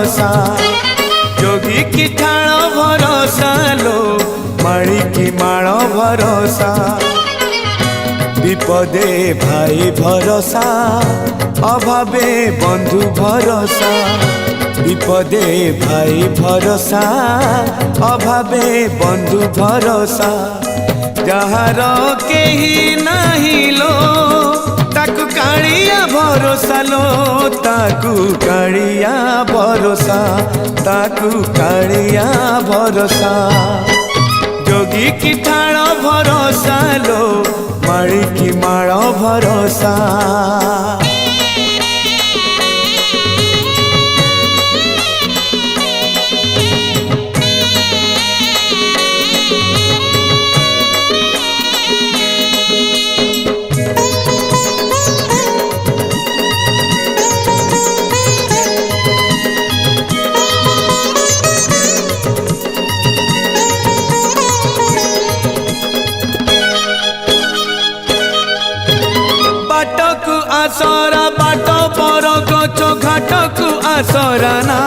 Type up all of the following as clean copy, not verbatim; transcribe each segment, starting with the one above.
भरोसा जोगी की ठाण भरोसा लो माड़ी की माण भरोसा विपदे भाई भरोसा अभावे बंधु भरोसा विपदे भाई भरोसा अभावे बंधु भरोसा जहार केही नाही लो ताकू कालिया भरोसा लो ताकू कालिया भरोसा ताकू कालिया भरोसा जोगी की ठाण भरोसा लो माड़ी की माण भरोसा आसरा बाट पर गच घाटकु आसरा ना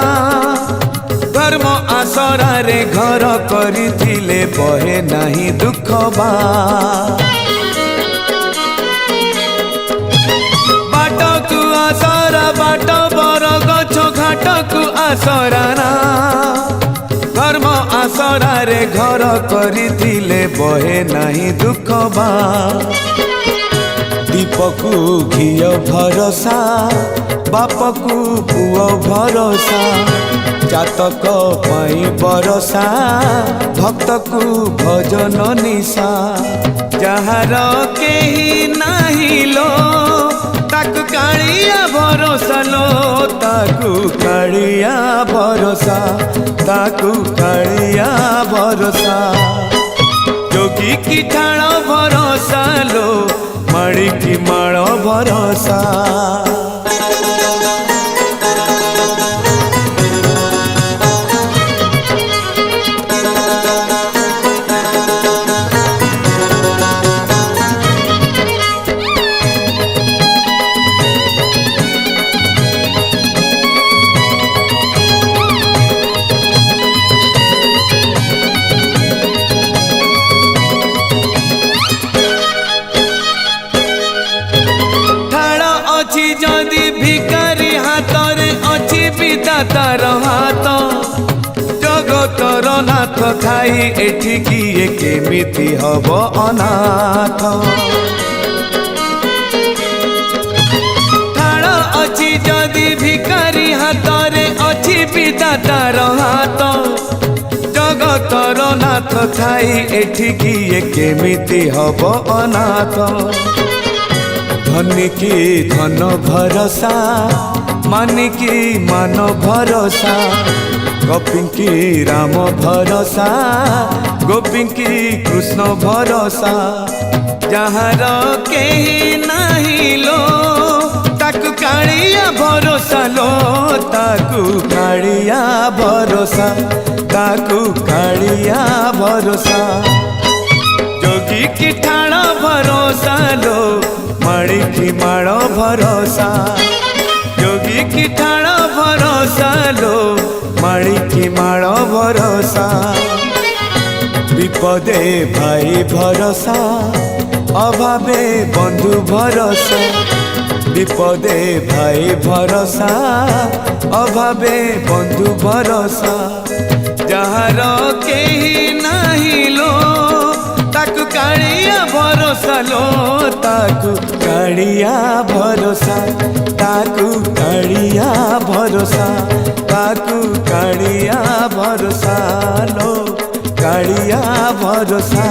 धर्म आसरा रे घर करिथिले बहे नाही दुख बा बाटकु आसरा बाट पर गच घाटकु आसरा ना धर्म आसरा रे घर करिथिले बहे नाही दुख बा दीपकु घिय भरोसा बापकु पुओ भरोसा जातक पाई भरोसा भक्तकु भजन निशा जहार केही नाही लो ताकू कालिया भरोसा लो ताकू कालिया भरोसा ताकू कालिया भरोसा जोगी की ठाण भरोसा लो माड़ी की माण भरोसा जदि भिकारी हाथरे अच्छी विधातार हाथ जगतर नाथ खाई एठी किए केमिति हब अनाथ ठाण अच्छी जदि भिकारी हाथरे अच्छी विधातार हाथ जगतर नाथ खाई एठी किए केमिति हब अनाथ धनी की धन भरोसा मानी की मान भरोसा गोपी की राम भरोसा गोपी की कृष्ण भरोसा जहार केही नाही लो ताकू कालिया भरोसा लो ताकू कालिया भरोसा ताकू कालिया भरोसा जोगी की ठाण भरोसा लो माड़ी की माण भरोसा जोगी की ठाण भरोसा लो माड़ी की माण भरोसा विपदे भाई भरोसा अभावे बंधु भरोसा विपदे भाई भरोसा अभावे बंधु भरोसा जहार केही नाही लो ताकू कालिया भरोसा लो ताकू कालिया भरोसा ताकू कालिया भरोसा ताकू कालिया भरोसा लो कालिया भरोसा।